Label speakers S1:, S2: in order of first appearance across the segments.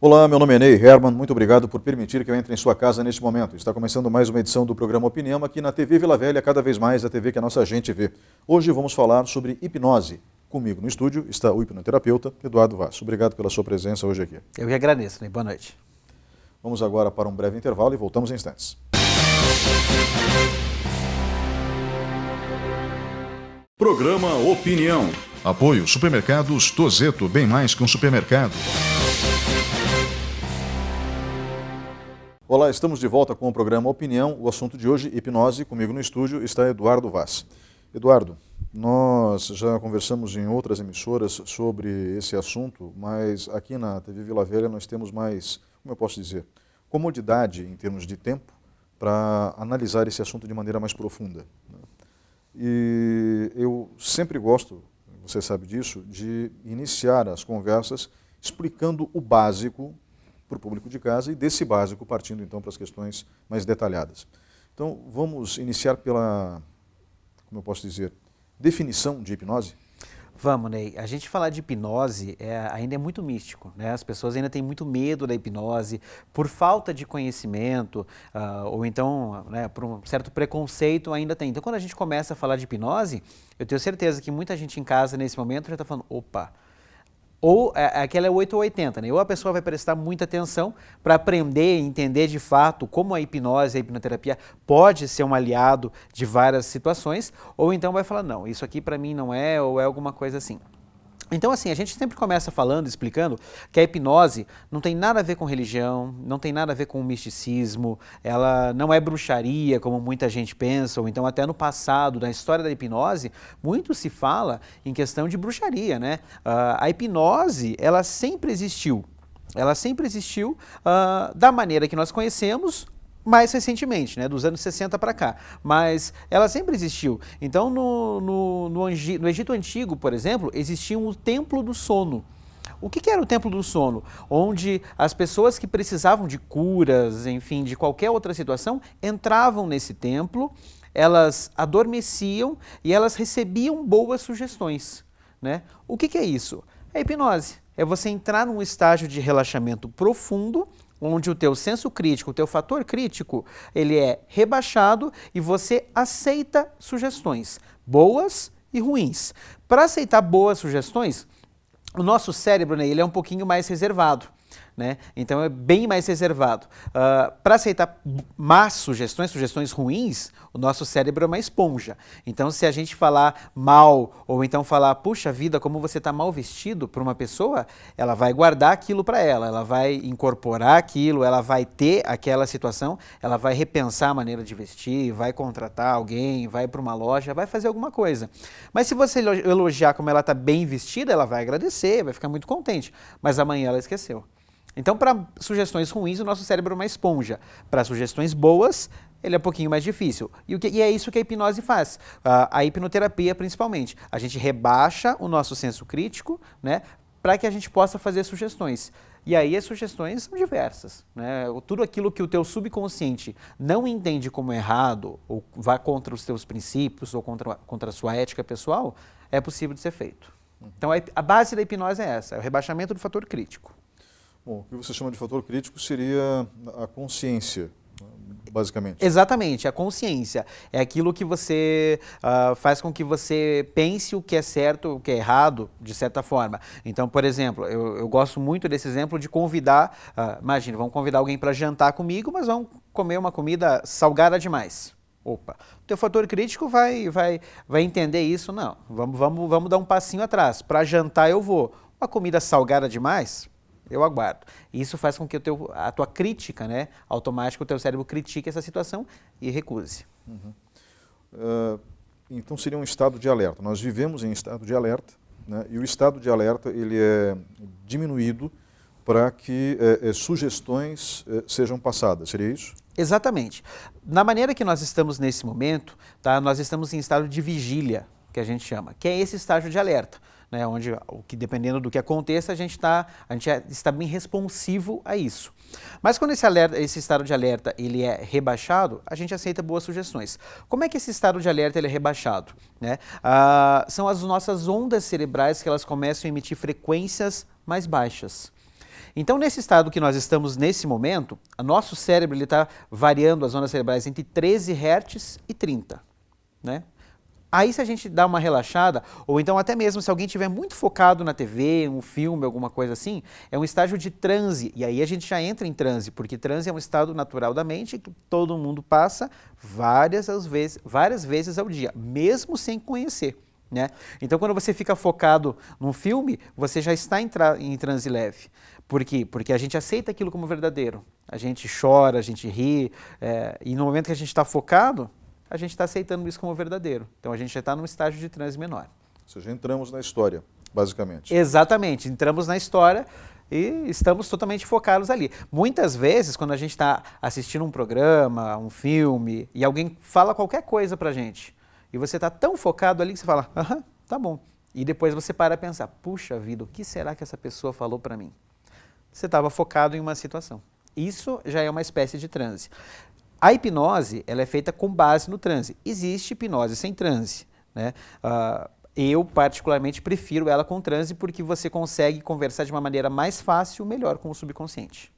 S1: Olá, meu nome é Ney Herman, muito obrigado por permitir que eu entre em sua casa neste momento. Está começando mais uma edição do programa Opinião aqui na TV Vila Velha, cada vez mais a TV que a nossa gente vê. Hoje vamos falar sobre hipnose. Comigo no estúdio está o hipnoterapeuta Eduardo Vaz. Obrigado pela sua presença hoje aqui.
S2: Eu que agradeço, Ney. Boa noite.
S1: Vamos agora para um breve intervalo e voltamos em instantes.
S3: Programa Opinião.
S4: Apoio Supermercados Tozeto, bem mais que um supermercado.
S1: Olá, estamos de volta com o programa Opinião. O assunto de hoje, hipnose. Comigo no estúdio está Eduardo Vaz. Eduardo, nós já conversamos em outras emissoras sobre esse assunto, mas aqui na TV Vila Velha nós temos mais, como eu posso dizer, comodidade em termos de tempo para analisar esse assunto de maneira mais profunda. E eu sempre gosto, você sabe disso, de iniciar as conversas explicando o básico para o público de casa e desse básico partindo então para as questões mais detalhadas. Então vamos iniciar pela, como eu posso dizer, definição de hipnose?
S2: Vamos, Ney. A gente falar de hipnose ainda é muito místico, né? As pessoas ainda têm muito medo da hipnose por falta de conhecimento, ou então, né, por um certo preconceito ainda tem. Então, quando a gente começa a falar de hipnose, eu tenho certeza que muita gente em casa nesse momento já está falando, opa, ou aquela é 8 ou 80, né? Ou a pessoa vai prestar muita atenção para aprender e entender de fato como a hipnose, a hipnoterapia pode ser um aliado de várias situações, ou então vai falar, não, isso aqui para mim não é, ou é alguma coisa assim. Então, assim, a gente sempre começa falando, explicando que a hipnose não tem nada a ver com religião, não tem nada a ver com misticismo, ela não é bruxaria, como muita gente pensa, ou então até no passado, na história da hipnose, muito se fala em questão de bruxaria, né? A hipnose, ela sempre existiu da maneira que nós conhecemos, mais recentemente, né, dos anos 60 para cá, mas ela sempre existiu. Então, no Egito Antigo, por exemplo, existia o Templo do Sono. O que era o Templo do Sono? Onde as pessoas que precisavam de curas, enfim, de qualquer outra situação, entravam nesse templo, elas adormeciam e elas recebiam boas sugestões, né? O que é isso? É hipnose. É você entrar num estágio de relaxamento profundo, onde o teu senso crítico, o teu fator crítico, ele é rebaixado e você aceita sugestões, boas e ruins. Para aceitar boas sugestões, o nosso cérebro, né, ele é um pouquinho mais reservado, né? Então é bem mais reservado. Para aceitar más sugestões, sugestões ruins, o nosso cérebro é uma esponja. Então se a gente falar mal, ou então falar, puxa vida, como você está mal vestido para uma pessoa, ela vai guardar aquilo para ela vai incorporar aquilo, ela vai ter aquela situação, ela vai repensar a maneira de vestir, vai contratar alguém, vai para uma loja, vai fazer alguma coisa. Mas se você elogiar como ela está bem vestida, ela vai agradecer, vai ficar muito contente, mas amanhã ela esqueceu. Então, para sugestões ruins, o nosso cérebro é uma esponja. Para sugestões boas, ele é um pouquinho mais difícil. E é isso que a hipnose faz. A hipnoterapia, principalmente. A gente rebaixa o nosso senso crítico, né, para que a gente possa fazer sugestões. E aí as sugestões são diversas, né? Tudo aquilo que o teu subconsciente não entende como errado, ou vai contra os teus princípios, ou contra a sua ética pessoal, é possível de ser feito. Então, a base da hipnose é essa, é o rebaixamento do fator crítico.
S1: Bom, o que você chama de fator crítico seria a consciência, basicamente.
S2: Exatamente, a consciência. É aquilo que você faz com que você pense o que é certo, o que é errado, de certa forma. Então, por exemplo, eu gosto muito desse exemplo de convidar, imagina, vamos convidar alguém para jantar comigo, mas vamos comer uma comida salgada demais. Opa, o teu fator crítico vai entender isso, não, vamos dar um passinho atrás. Para jantar eu vou. Uma comida salgada demais? Eu aguardo. Isso faz com que a tua crítica, né, automática, o teu cérebro critique essa situação e recuse.
S1: Então seria um estado de alerta. Nós vivemos em estado de alerta, né, e o estado de alerta ele é diminuído para que sugestões sejam passadas. Seria isso?
S2: Exatamente. Na maneira que nós estamos nesse momento, tá, nós estamos em estado de vigília, que a gente chama, que é esse estágio de alerta. Né, onde, dependendo do que aconteça, a gente está bem responsivo a isso. Mas quando esse estado de alerta ele é rebaixado, a gente aceita boas sugestões. Como é que esse estado de alerta ele é rebaixado? Né? São as nossas ondas cerebrais que elas começam a emitir frequências mais baixas. Então, nesse estado que nós estamos nesse momento, o nosso cérebro está variando as ondas cerebrais entre 13 Hz e 30, né? Aí se a gente dá uma relaxada, ou então até mesmo se alguém estiver muito focado na TV, um filme, alguma coisa assim, é um estágio de transe, e aí a gente já entra em transe, porque transe é um estado natural da mente que todo mundo passa várias vezes ao dia, mesmo sem conhecer, né? Então quando você fica focado num filme, você já está em transe leve. Por quê? Porque a gente aceita aquilo como verdadeiro, a gente chora, a gente ri, e no momento que a gente está focado, a gente está aceitando isso como verdadeiro. Então a gente já está num estágio de transe menor.
S1: Ou seja, entramos na história, basicamente.
S2: Exatamente, entramos na história e estamos totalmente focados ali. Muitas vezes, quando a gente está assistindo um programa, um filme, e alguém fala qualquer coisa pra gente, e você está tão focado ali que você fala, aham, tá bom. E depois você para a pensar, puxa vida, o que será que essa pessoa falou para mim? Você estava focado em uma situação. Isso já é uma espécie de transe. A hipnose, ela é feita com base no transe. Existe hipnose sem transe, né? Eu, particularmente, prefiro ela com transe porque você consegue conversar de uma maneira mais fácil e melhor com o subconsciente.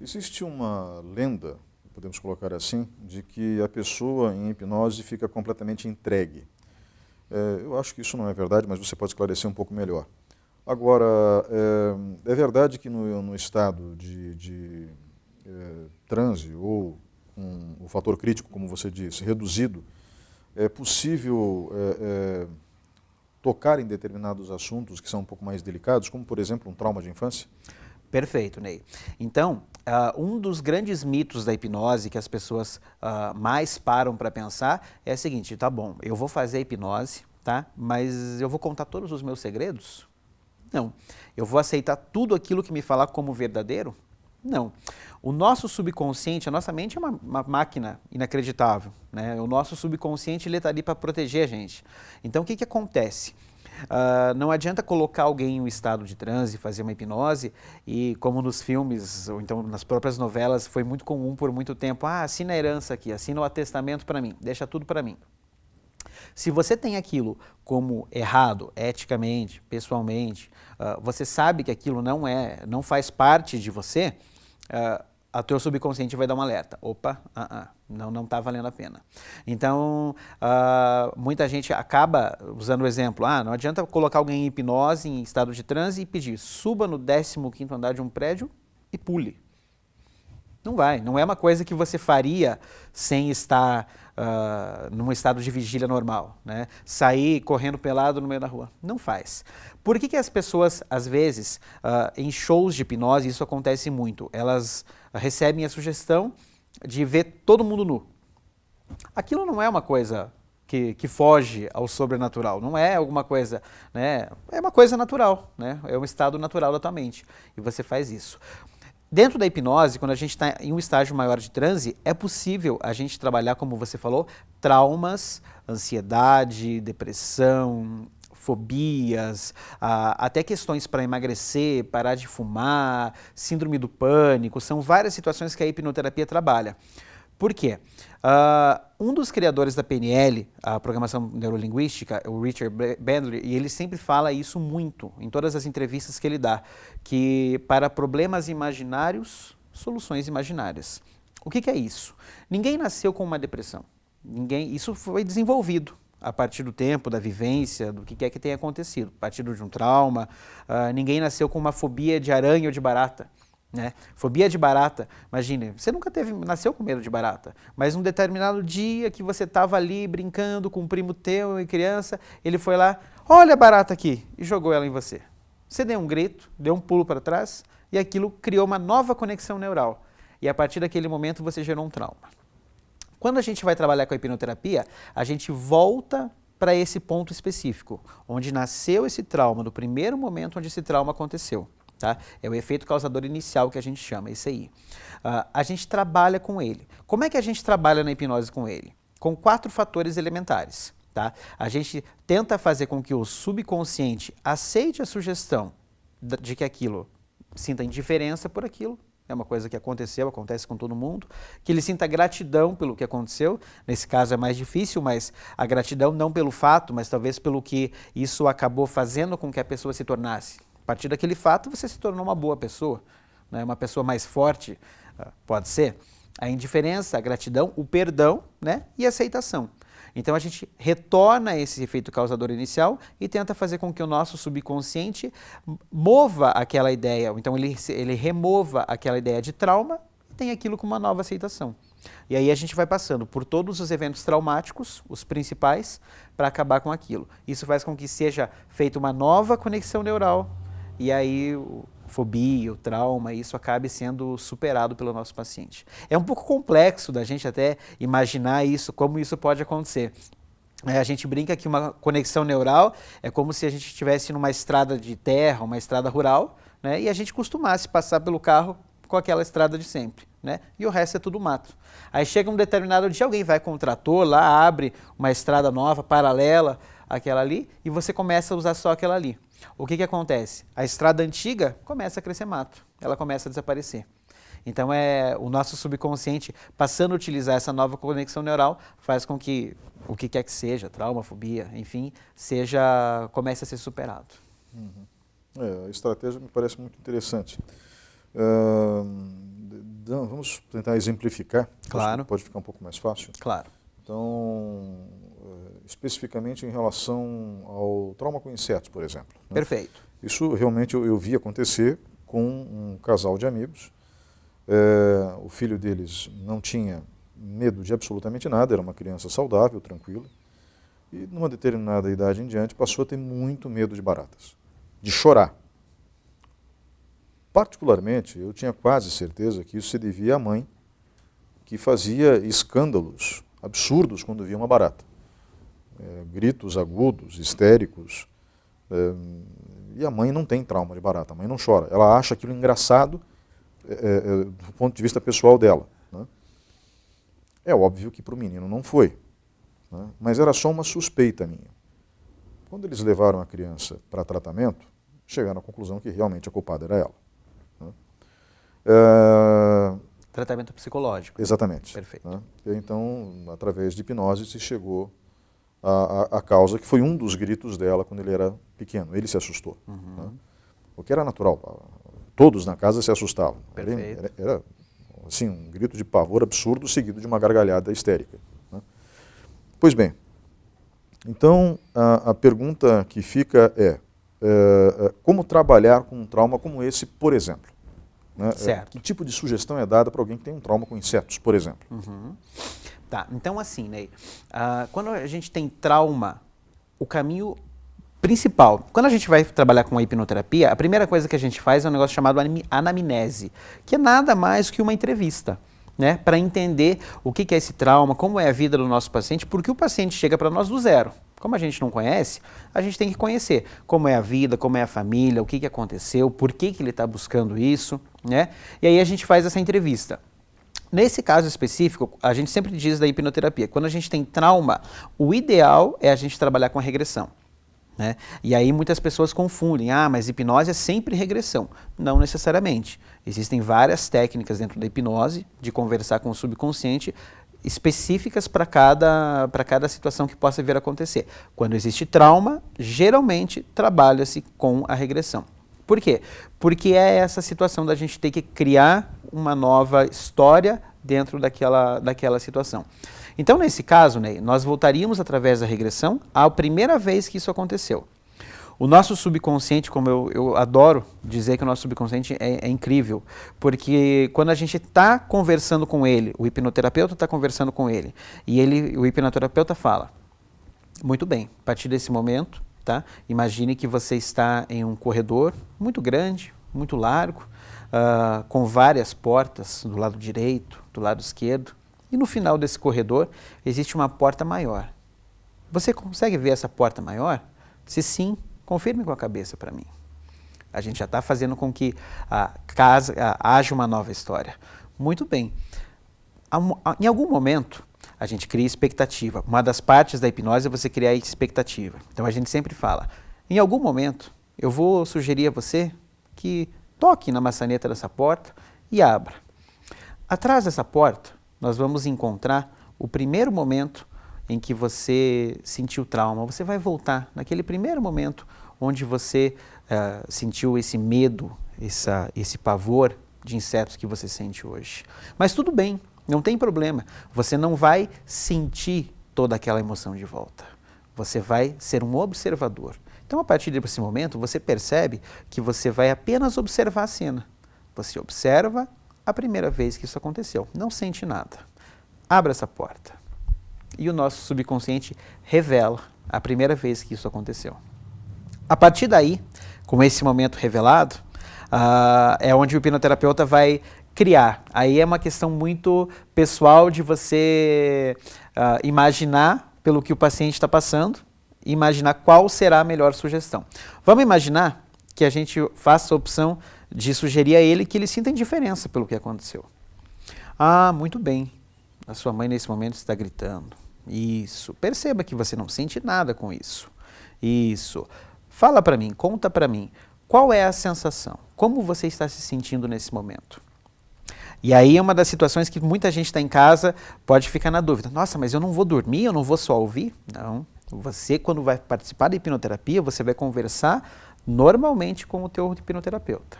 S1: Existe uma lenda, podemos colocar assim, de que a pessoa em hipnose fica completamente entregue. Eu acho que isso não é verdade, mas você pode esclarecer um pouco melhor. Agora, é verdade que no estado de transe ou o fator crítico, como você disse, reduzido, é possível tocar em determinados assuntos que são um pouco mais delicados, como, por exemplo, um trauma de infância?
S2: Perfeito, Ney. Então, um dos grandes mitos da hipnose que as pessoas mais param para pensar é o seguinte, tá bom, eu vou fazer a hipnose, tá? Mas eu vou contar todos os meus segredos? Não. Eu vou aceitar tudo aquilo que me falar como verdadeiro? Não. O nosso subconsciente, a nossa mente é uma máquina inacreditável, né? O nosso subconsciente está ali para proteger a gente. Então, o que acontece? Não adianta colocar alguém em um estado de transe, fazer uma hipnose e, como nos filmes, ou então nas próprias novelas, foi muito comum por muito tempo, assina a herança aqui, assina o atestamento para mim, deixa tudo para mim. Se você tem aquilo como errado, eticamente, pessoalmente, você sabe que aquilo não faz parte de você, o teu subconsciente vai dar um alerta. Opa, não está valendo a pena. Então, muita gente acaba usando o exemplo, não adianta colocar alguém em hipnose, em estado de transe e pedir, suba no 15º andar de um prédio e pule. Não vai, não é uma coisa que você faria sem estar num estado de vigília normal, né? Sair correndo pelado no meio da rua. Não faz. Por que as pessoas, às vezes, em shows de hipnose, isso acontece muito, elas recebem a sugestão de ver todo mundo nu? Aquilo não é uma coisa que foge ao sobrenatural, não é alguma coisa, né? É uma coisa natural, né? É um estado natural da tua mente, e você faz isso. Dentro da hipnose, quando a gente está em um estágio maior de transe, é possível a gente trabalhar, como você falou, traumas, ansiedade, depressão, fobias, até questões para emagrecer, parar de fumar, síndrome do pânico, são várias situações que a hipnoterapia trabalha. Por quê? Um dos criadores da PNL, a programação neurolinguística, o Richard Bandler, e ele sempre fala isso muito, em todas as entrevistas que ele dá, que para problemas imaginários, soluções imaginárias. O que é isso? Ninguém nasceu com uma depressão. Isso foi desenvolvido a partir do tempo, da vivência, do que é que tenha acontecido. A partir de um trauma, ninguém nasceu com uma fobia de aranha ou de barata. Né? Fobia de barata, imagine, você nunca nasceu com medo de barata, mas um determinado dia que você estava ali brincando com um primo teu e criança, ele foi lá, olha a barata aqui, e jogou ela em você. Você deu um grito, deu um pulo para trás, e aquilo criou uma nova conexão neural. E a partir daquele momento você gerou um trauma. Quando a gente vai trabalhar com a hipnoterapia, a gente volta para esse ponto específico, onde nasceu esse trauma, do primeiro momento onde esse trauma aconteceu. Tá? É o efeito causador inicial que a gente chama, esse aí. A gente trabalha com ele. Como é que a gente trabalha na hipnose com ele? Com 4 fatores elementares. Tá? A gente tenta fazer com que o subconsciente aceite a sugestão de que aquilo sinta indiferença por aquilo, é uma coisa que aconteceu, acontece com todo mundo, que ele sinta gratidão pelo que aconteceu, nesse caso é mais difícil, mas a gratidão não pelo fato, mas talvez pelo que isso acabou fazendo com que a pessoa se tornasse. A partir daquele fato, você se tornou uma boa pessoa, né? Uma pessoa mais forte, pode ser. A indiferença, a gratidão, o perdão, né? E a aceitação. Então a gente retorna esse efeito causador inicial e tenta fazer com que o nosso subconsciente mova aquela ideia, então ele remova aquela ideia de trauma e tem aquilo com uma nova aceitação. E aí a gente vai passando por todos os eventos traumáticos, os principais, para acabar com aquilo. Isso faz com que seja feita uma nova conexão neural e aí a fobia, o trauma, isso acabe sendo superado pelo nosso paciente. É um pouco complexo da gente até imaginar isso, como isso pode acontecer. A gente brinca que uma conexão neural é como se a gente estivesse numa estrada de terra, uma estrada rural, né, e a gente costumasse passar pelo carro com aquela estrada de sempre, né, e o resto é tudo mato. Aí chega um determinado dia, alguém vai com um trator lá, abre uma estrada nova, paralela àquela ali, e você começa a usar só aquela ali. O que acontece? A estrada antiga começa a crescer mato, ela começa a desaparecer. Então o nosso subconsciente, passando a utilizar essa nova conexão neural, faz com que o que quer que seja, trauma, fobia, enfim, comece a ser superado.
S1: A estratégia me parece muito interessante. Vamos tentar exemplificar.
S2: Claro.
S1: Pode ficar um pouco mais fácil.
S2: Claro.
S1: Então, especificamente em relação ao trauma com insetos, por exemplo. Né?
S2: Perfeito.
S1: Isso realmente eu vi acontecer com um casal de amigos. O filho deles não tinha medo de absolutamente nada, era uma criança saudável, tranquila, e numa determinada idade em diante passou a ter muito medo de baratas, de chorar. Particularmente, eu tinha quase certeza que isso se devia à mãe, que fazia escândalos absurdos quando via uma barata. Gritos agudos, histéricos, e a mãe não tem trauma de barata, a mãe não chora, ela acha aquilo engraçado do ponto de vista pessoal dela. Né? É óbvio que para o menino não foi, né? Mas era só uma suspeita minha. Quando eles levaram a criança para tratamento, chegaram à conclusão que realmente a culpada era ela. Né?
S2: Tratamento psicológico.
S1: Exatamente.
S2: Perfeito.
S1: Né? E então, através de hipnose, se chegou à causa, que foi um dos gritos dela quando ele era pequeno. Ele se assustou. Né? O que era natural. Todos na casa se assustavam. Era assim, um grito de pavor absurdo seguido de uma gargalhada histérica. Né? Pois bem, então a pergunta que fica é como trabalhar com um trauma como esse, por exemplo? Né?
S2: Certo.
S1: Que tipo de sugestão é dada para alguém que tem um trauma com insetos, por exemplo?
S2: Tá, então assim, Ney, quando a gente tem trauma, o caminho principal, quando a gente vai trabalhar com a hipnoterapia, a primeira coisa que a gente faz é um negócio chamado anamnese, que é nada mais que uma entrevista, né, para entender o que é esse trauma, como é a vida do nosso paciente, porque o paciente chega para nós do zero. Como a gente não conhece, a gente tem que conhecer como é a vida, como é a família, o que aconteceu, por que ele está buscando isso, né? E aí a gente faz essa entrevista. Nesse caso específico, a gente sempre diz da hipnoterapia, quando a gente tem trauma, o ideal é a gente trabalhar com a regressão. Né? E aí muitas pessoas confundem, mas hipnose é sempre regressão. Não necessariamente. Existem várias técnicas dentro da hipnose de conversar com o subconsciente específicas para cada situação que possa vir a acontecer. Quando existe trauma, geralmente trabalha-se com a regressão. Por quê? Porque é essa situação da gente ter que criar uma nova história dentro daquela situação. Então, nesse caso, Ney, nós voltaríamos através da regressão à primeira vez que isso aconteceu. O nosso subconsciente, como eu adoro dizer que o nosso subconsciente é incrível, porque quando a gente está conversando com ele, o hipnoterapeuta está conversando com ele, e o hipnoterapeuta fala, muito bem, a partir desse momento, tá? Imagine que você está em um corredor muito grande, muito largo, com várias portas do lado direito, do lado esquerdo, e no final desse corredor existe uma porta maior. Você consegue ver essa porta maior? Se sim, confirme com a cabeça para mim. A gente já está fazendo com que haja uma nova história. Muito bem. Em algum momento, a gente cria expectativa. Uma das partes da hipnose é você criar expectativa. Então a gente sempre fala, em algum momento, eu vou sugerir a você que toque na maçaneta dessa porta e abra. Atrás dessa porta, nós vamos encontrar o primeiro momento em que você sentiu trauma. Você vai voltar naquele primeiro momento onde você sentiu esse medo, esse pavor de insetos que você sente hoje. Mas tudo bem, não tem problema. Você não vai sentir toda aquela emoção de volta. Você vai ser um observador. Então, a partir desse momento, você percebe que você vai apenas observar a cena. Você observa a primeira vez que isso aconteceu, não sente nada. Abra essa porta. E o nosso subconsciente revela a primeira vez que isso aconteceu. A partir daí, com esse momento revelado, é onde o hipnoterapeuta vai criar. Aí é uma questão muito pessoal de você imaginar pelo que o paciente está passando, imaginar qual será a melhor sugestão. Vamos imaginar que a gente faça a opção de sugerir a ele que ele sinta indiferença pelo que aconteceu. Ah, muito bem. A sua mãe nesse momento está gritando. Isso. Perceba que você não sente nada com isso. Isso. Fala para mim, conta para mim. Qual é a sensação? Como você está se sentindo nesse momento? E aí é uma das situações que muita gente está em casa, pode ficar na dúvida. Nossa, mas eu não vou dormir, eu não vou só ouvir? Não. Você, quando vai participar da hipnoterapia, você vai conversar normalmente com o teu hipnoterapeuta.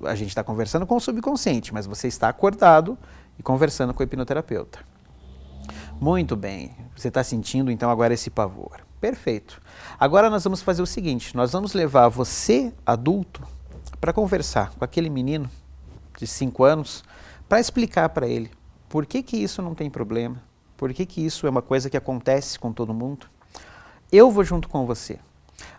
S2: A gente está conversando com o subconsciente, mas você está acordado e conversando com o hipnoterapeuta. Muito bem. Você está sentindo então agora esse pavor. Perfeito. Agora nós vamos fazer o seguinte, nós vamos levar você, adulto, para conversar com aquele menino de 5 anos, para explicar para ele por que isso não tem problema, por que isso é uma coisa que acontece com todo mundo. Eu vou junto com você.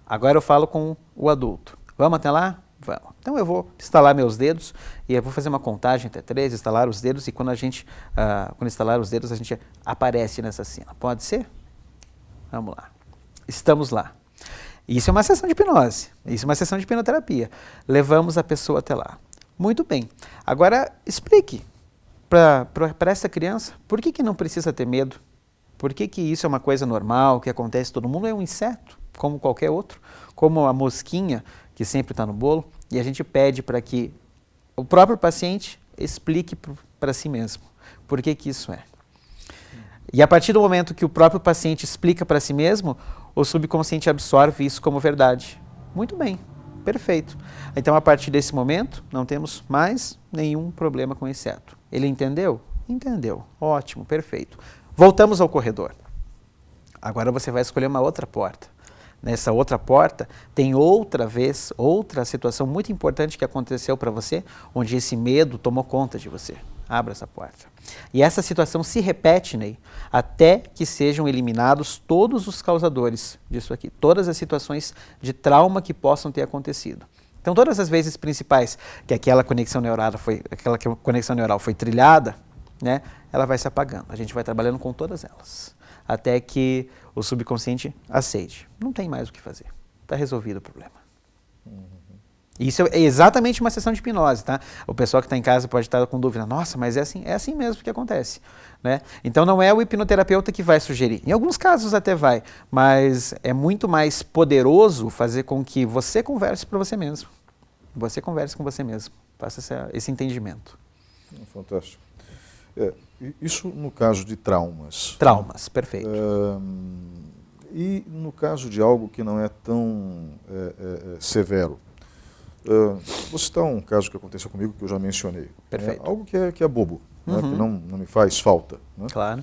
S2: Agora eu falo com o adulto. Vamos até lá? Vamos. Então eu vou estalar meus dedos e eu vou fazer uma contagem até 3, estalar os dedos e quando estalar os dedos a gente aparece nessa cena. Pode ser? Vamos lá. Estamos lá. Isso é uma sessão de hipnose, isso é uma sessão de hipnoterapia. Levamos a pessoa até lá. Muito bem. Agora explique para essa criança por que não precisa ter medo, por que isso é uma coisa normal, que acontece todo mundo, é um inseto, como qualquer outro, como a mosquinha que sempre está no bolo, e a gente pede para que o próprio paciente explique para si mesmo por que isso é. E a partir do momento que o próprio paciente explica para si mesmo, o subconsciente absorve isso como verdade. Muito bem, perfeito. Então, a partir desse momento, não temos mais nenhum problema com o inseto. Ele entendeu? Entendeu. Ótimo, perfeito. Voltamos ao corredor. Agora você vai escolher uma outra porta. Nessa outra porta, tem outra situação muito importante que aconteceu para você, onde esse medo tomou conta de você. Abra essa porta. E essa situação se repete, Ney, até que sejam eliminados todos os causadores disso aqui, todas as situações de trauma que possam ter acontecido. Então, todas as vezes principais que aquela conexão neural foi trilhada, né, ela vai se apagando. A gente vai trabalhando com todas elas, até que o subconsciente aceite. Não tem mais o que fazer. Está resolvido o problema. Isso é exatamente uma sessão de hipnose, tá? O pessoal que está em casa pode estar com dúvida. Nossa, mas é assim mesmo que acontece, né? Então não é o hipnoterapeuta que vai sugerir. Em alguns casos até vai, mas é muito mais poderoso fazer com que você converse para você mesmo. Você converse com você mesmo. Faça esse entendimento.
S1: Fantástico. Isso no caso de traumas.
S2: Traumas, perfeito.
S1: E no caso de algo que não é tão severo. Vou citar um caso que aconteceu comigo que eu já mencionei.
S2: Perfeito.
S1: Algo que é bobo, né, que não me faz falta. Né?
S2: Claro.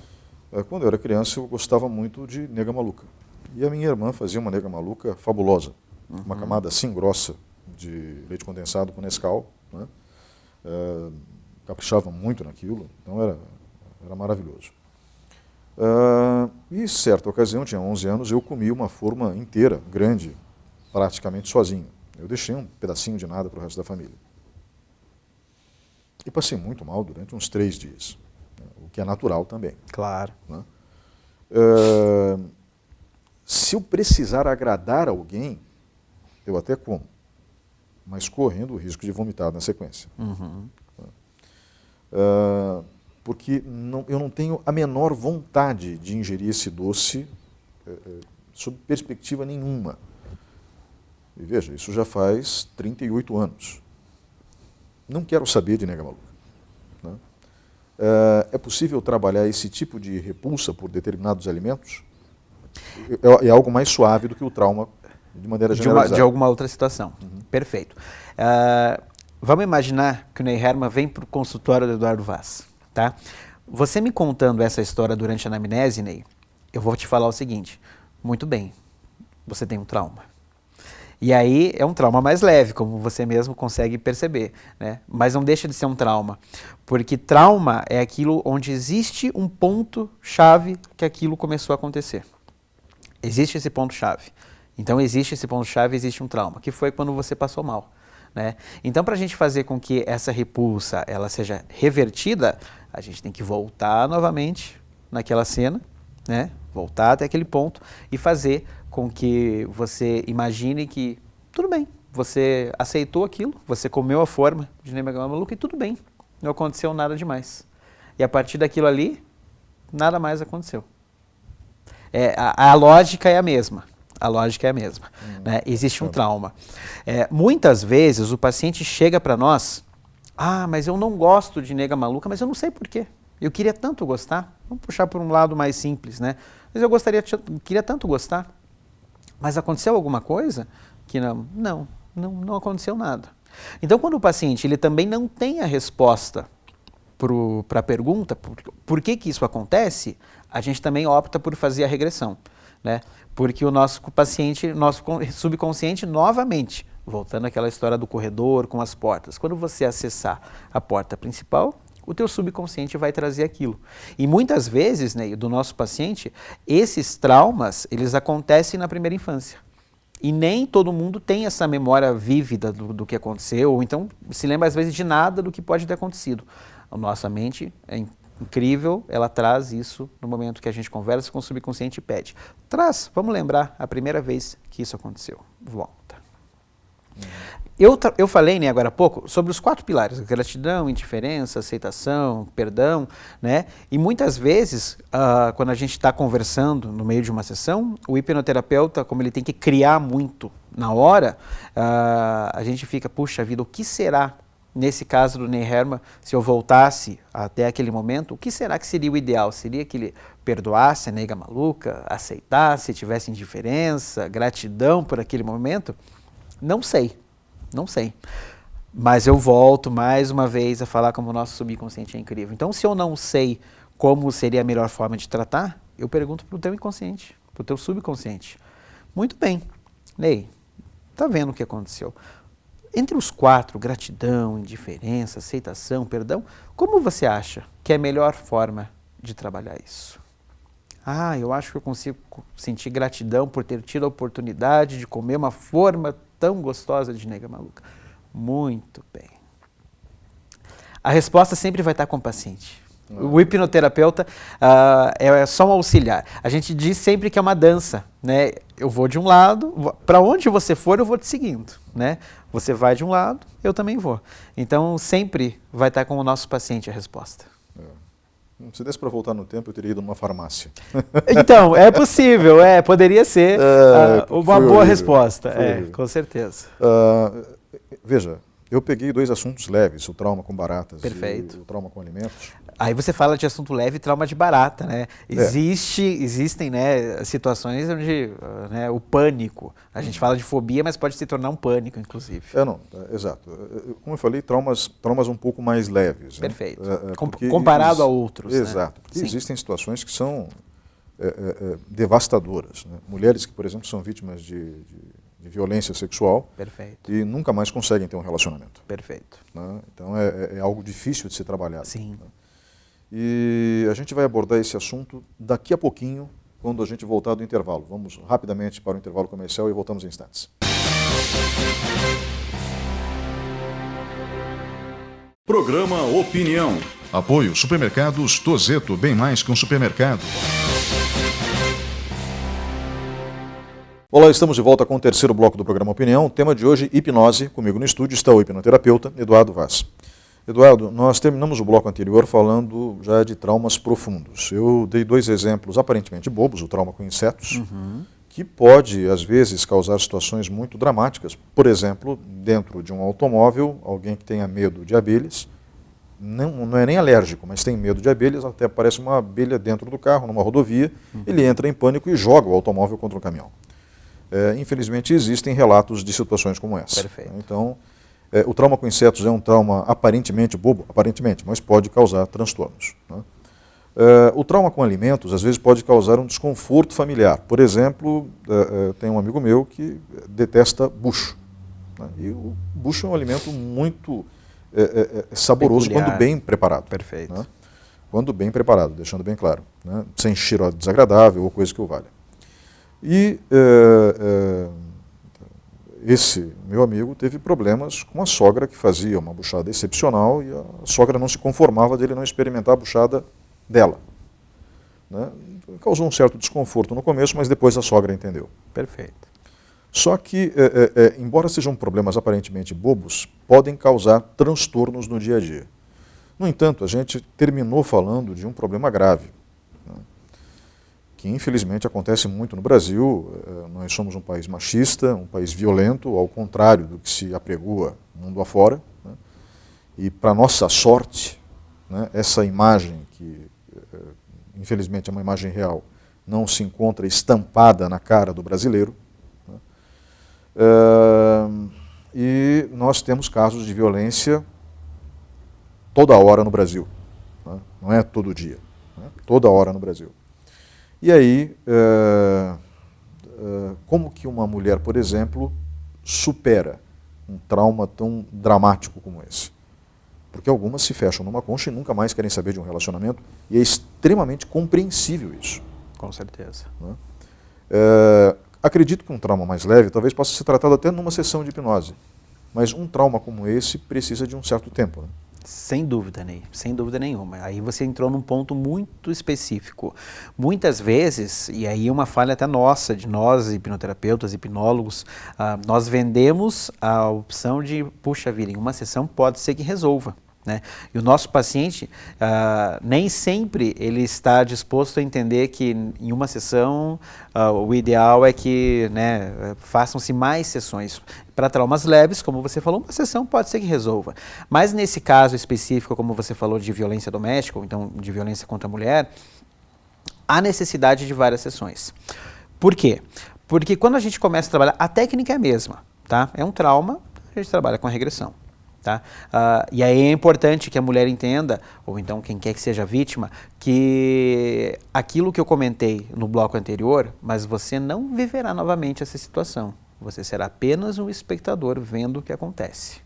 S1: Quando eu era criança, eu gostava muito de nega maluca. E a minha irmã fazia uma nega maluca fabulosa. Uma camada assim grossa de leite condensado com Nescau. Né? Caprichava muito naquilo, então era maravilhoso. E certa ocasião, tinha 11 anos, eu comi uma forma inteira, grande, praticamente sozinho. Eu deixei um pedacinho de nada para o resto da família. E passei muito mal durante uns 3 dias, né, o que é natural também.
S2: Claro.
S1: Né? Se eu precisar agradar alguém, eu até como, mas correndo o risco de vomitar na sequência. Porque eu não tenho a menor vontade de ingerir esse doce sob perspectiva nenhuma. E veja, isso já faz 38 anos. Não quero saber de nega maluca. Né? É possível trabalhar esse tipo de repulsa por determinados alimentos? É algo mais suave do que o trauma de maneira generalizada.
S2: De alguma outra situação. Perfeito. Vamos imaginar que o Ney Herman vem para o consultório do Eduardo Vaz. Tá? Você me contando essa história durante a anamnese, Ney, eu vou te falar o seguinte. Muito bem, você tem um trauma. E aí é um trauma mais leve, como você mesmo consegue perceber, né? Mas não deixa de ser um trauma, porque trauma é aquilo onde existe um ponto-chave que aquilo começou a acontecer. Existe esse ponto-chave. Então existe esse ponto-chave, existe um trauma, que foi quando você passou mal, né? Então, para a gente fazer com que essa repulsa ela seja revertida, a gente tem que voltar novamente naquela cena, né? Voltar até aquele ponto e fazer com que você imagine que tudo bem, você aceitou aquilo, você comeu a forma de Ney Maluca e tudo bem, não aconteceu nada demais. E a partir daquilo ali, nada mais aconteceu. A lógica é a mesma. A lógica é a mesma. Né? Existe um trauma. Muitas vezes o paciente chega para nós, mas eu não gosto de Nega Maluca, mas eu não sei por quê. Eu queria tanto gostar. Vamos puxar por um lado mais simples, né? Mas eu queria tanto gostar. Mas aconteceu alguma coisa que não aconteceu nada. Então, quando o paciente ele também não tem a resposta para a pergunta, por que isso acontece, a gente também opta por fazer a regressão, né? Porque o nosso paciente, nosso subconsciente, novamente, voltando àquela história do corredor com as portas, quando você acessar a porta principal, o teu subconsciente vai trazer aquilo. E muitas vezes, né, do nosso paciente, esses traumas, eles acontecem na primeira infância. E nem todo mundo tem essa memória vívida do que aconteceu, ou então se lembra às vezes de nada do que pode ter acontecido. A nossa mente é incrível, ela traz isso no momento que a gente conversa com o subconsciente e pede. Vamos lembrar a primeira vez que isso aconteceu. Volta. Eu falei, né, agora há pouco, sobre os 4 pilares, gratidão, indiferença, aceitação, perdão, né? E muitas vezes, quando a gente está conversando no meio de uma sessão, o hipnoterapeuta, como ele tem que criar muito na hora, a gente fica, puxa vida, o que será, nesse caso do Ney Herman, se eu voltasse até aquele momento, o que será que seria o ideal? Seria que ele perdoasse a Nega Maluca, aceitasse, tivesse indiferença, gratidão por aquele momento? Não sei. Mas eu volto mais uma vez a falar como o nosso subconsciente é incrível. Então, se eu não sei como seria a melhor forma de tratar, eu pergunto para o teu inconsciente, para o teu subconsciente. Muito bem, Ney, tá vendo o que aconteceu? Entre os 4, gratidão, indiferença, aceitação, perdão, como você acha que é a melhor forma de trabalhar isso? Eu acho que eu consigo sentir gratidão por ter tido a oportunidade de comer uma forma tão gostosa de Nega Maluca. Muito bem. A resposta sempre vai estar com o paciente. O hipnoterapeuta é só um auxiliar. A gente diz sempre que é uma dança, né? Eu vou de um lado, para onde você for eu vou te seguindo, né? Você vai de um lado, eu também vou. Então sempre vai estar com o nosso paciente a resposta.
S1: Se desse para voltar no tempo, eu teria ido numa farmácia.
S2: Então, é possível, poderia ser uma boa resposta, com certeza.
S1: Veja, eu peguei 2 assuntos leves, o trauma com baratas
S2: Perfeito.
S1: e o trauma com alimentos.
S2: Aí você fala de assunto leve e trauma de barata, né? Existem, né, situações onde o pânico, a gente fala de fobia, mas pode se tornar um pânico, inclusive.
S1: Exato. Como eu falei, traumas um pouco mais leves.
S2: Perfeito.
S1: Né?
S2: Comparado a outros.
S1: Exato.
S2: Né?
S1: Porque existem situações que são devastadoras. Né? Mulheres que, por exemplo, são vítimas de violência sexual.
S2: Perfeito.
S1: E nunca mais conseguem ter um relacionamento.
S2: Perfeito.
S1: Né? Então é algo difícil de ser trabalhado.
S2: Sim.
S1: Né? E a gente vai abordar esse assunto daqui a pouquinho, quando a gente voltar do intervalo. Vamos rapidamente para o intervalo comercial e voltamos em instantes.
S3: Programa Opinião.
S4: Apoio Supermercados Tozeto, bem mais que um supermercado.
S1: Olá, estamos de volta com o terceiro bloco do programa Opinião. O tema de hoje, hipnose. Comigo no estúdio está o hipnoterapeuta Eduardo Vaz. Eduardo, nós terminamos o bloco anterior falando já de traumas profundos. Eu dei 2 exemplos aparentemente bobos, o trauma com insetos, que pode, às vezes, causar situações muito dramáticas. Por exemplo, dentro de um automóvel, alguém que tenha medo de abelhas, não é nem alérgico, mas tem medo de abelhas, até aparece uma abelha dentro do carro, numa rodovia, ele entra em pânico e joga o automóvel contra o caminhão. infelizmente existem relatos de situações como essa.
S2: Perfeito.
S1: Então, o trauma com insetos é um trauma aparentemente bobo, aparentemente, mas pode causar transtornos, né? O trauma com alimentos, às vezes, pode causar um desconforto familiar. Por exemplo, tem um amigo meu que detesta bucho, né? E o bucho é um alimento muito saboroso
S2: Peculiar.
S1: quando bem preparado.
S2: Perfeito.
S1: Né? Quando bem preparado, deixando bem claro, né? Sem cheiro desagradável ou coisa que o valha. E esse meu amigo teve problemas com a sogra que fazia uma buchada excepcional e a sogra não se conformava dele não experimentar a buchada dela, né? Causou um certo desconforto no começo, mas depois a sogra entendeu.
S2: Perfeito.
S1: Só que, embora sejam problemas aparentemente bobos, podem causar transtornos no dia a dia. No entanto, a gente terminou falando de um problema grave, né? Que infelizmente acontece muito no Brasil. Nós somos um país machista, um país violento, ao contrário do que se apregoa mundo afora, né? E para nossa sorte, né, essa imagem, que infelizmente é uma imagem real, não se encontra estampada na cara do brasileiro, né? E nós temos casos de violência toda hora no Brasil, né? Não é todo dia, né? Toda hora no Brasil. E aí, como que uma mulher, por exemplo, supera um trauma tão dramático como esse? Porque algumas se fecham numa concha e nunca mais querem saber de um relacionamento, e é extremamente compreensível isso,
S2: Com certeza.
S1: né? Acredito que um trauma mais leve talvez possa ser tratado até numa sessão de hipnose, mas um trauma como esse precisa de um certo tempo, né?
S2: Sem dúvida, Ney, sem dúvida nenhuma. Aí você entrou num ponto muito específico. Muitas vezes, e aí é uma falha até nossa, de nós, hipnoterapeutas, hipnólogos, nós vendemos a opção de, puxa vida, em uma sessão pode ser que resolva, né? E o nosso paciente, nem sempre ele está disposto a entender que em uma sessão o ideal é que, né, façam-se mais sessões. Para traumas leves, como você falou, uma sessão pode ser que resolva. Mas nesse caso específico, como você falou, de violência doméstica, ou então de violência contra a mulher, há necessidade de várias sessões. Por quê? Porque quando a gente começa a trabalhar, a técnica é a mesma, tá? É um trauma, a gente trabalha com a regressão. Tá? E aí é importante que a mulher entenda, ou então quem quer que seja vítima, que aquilo que eu comentei no bloco anterior, mas você não viverá novamente essa situação. Você será apenas um espectador vendo o que acontece,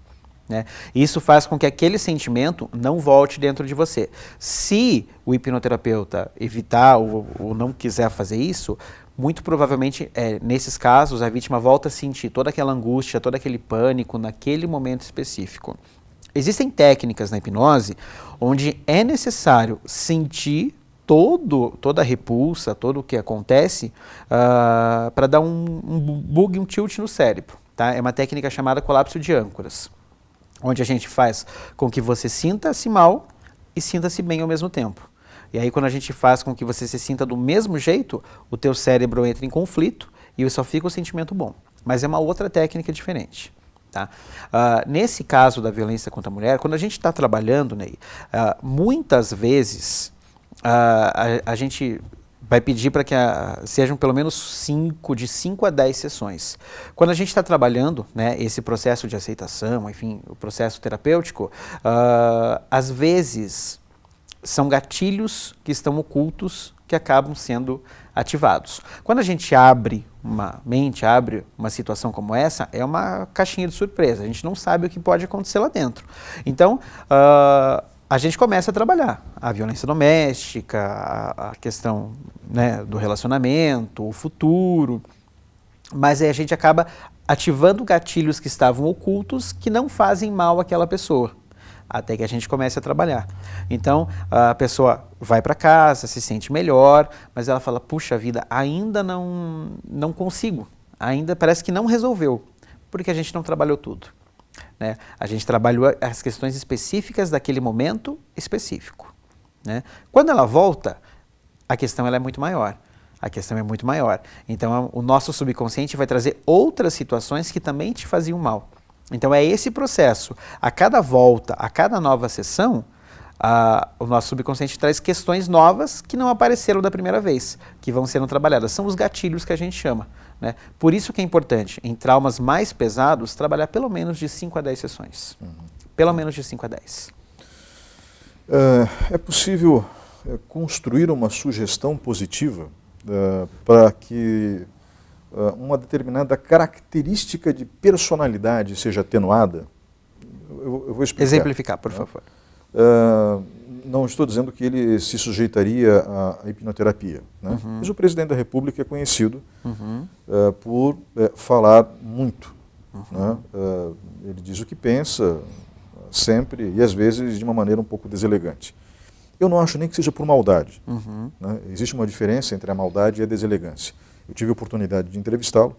S2: né? Isso faz com que aquele sentimento não volte dentro de você. Se o hipnoterapeuta evitar ou não quiser fazer isso, muito provavelmente, nesses casos, a vítima volta a sentir toda aquela angústia, todo aquele pânico naquele momento específico. Existem técnicas na hipnose onde é necessário sentir toda a repulsa, todo o que acontece, para dar um bug, um tilt no cérebro. Tá? É uma técnica chamada colapso de âncoras, onde a gente faz com que você sinta-se mal e sinta-se bem ao mesmo tempo. E aí quando a gente faz com que você se sinta do mesmo jeito, o teu cérebro entra em conflito e só fica o sentimento bom. Mas é uma outra técnica diferente. Tá? Nesse caso da violência contra a mulher, quando a gente está trabalhando, Ney, muitas vezes a gente vai pedir para que sejam pelo menos de 5 a 10 sessões. Quando a gente está trabalhando, né, esse processo de aceitação, enfim, o processo terapêutico, às vezes são gatilhos que estão ocultos que acabam sendo ativados. Quando a gente abre uma mente, abre uma situação como essa, é uma caixinha de surpresa. A gente não sabe o que pode acontecer lá dentro. Então, a gente começa a trabalhar a violência doméstica, a questão, né, do relacionamento, o futuro, mas aí a gente acaba ativando gatilhos que estavam ocultos que não fazem mal àquela pessoa, até que a gente comece a trabalhar. Então, a pessoa vai para casa, se sente melhor, mas ela fala, puxa vida, ainda não consigo, ainda parece que não resolveu, porque a gente não trabalhou tudo, né? A gente trabalhou as questões específicas daquele momento específico, né? Quando ela volta, a questão ela é muito maior. A questão é muito maior. Então, o nosso subconsciente vai trazer outras situações que também te faziam mal. Então, é esse processo. A cada volta, a cada nova sessão, o nosso subconsciente traz questões novas que não apareceram da primeira vez, que vão sendo trabalhadas. São os gatilhos que a gente chama, né? Por isso que é importante, em traumas mais pesados, trabalhar pelo menos de 5 a 10 sessões. Pelo menos de 5 a 10.
S1: É possível construir uma sugestão positiva para que uma determinada característica de personalidade seja atenuada? Eu vou explicar.
S2: Exemplificar, por favor.
S1: Não estou dizendo que ele se sujeitaria à hipnoterapia, né? Mas o presidente da República é conhecido por falar muito. Né? Ele diz o que pensa sempre e às vezes de uma maneira um pouco deselegante. Eu não acho nem que seja por maldade. Né? Existe uma diferença entre a maldade e a deselegância. Eu tive a oportunidade de entrevistá-lo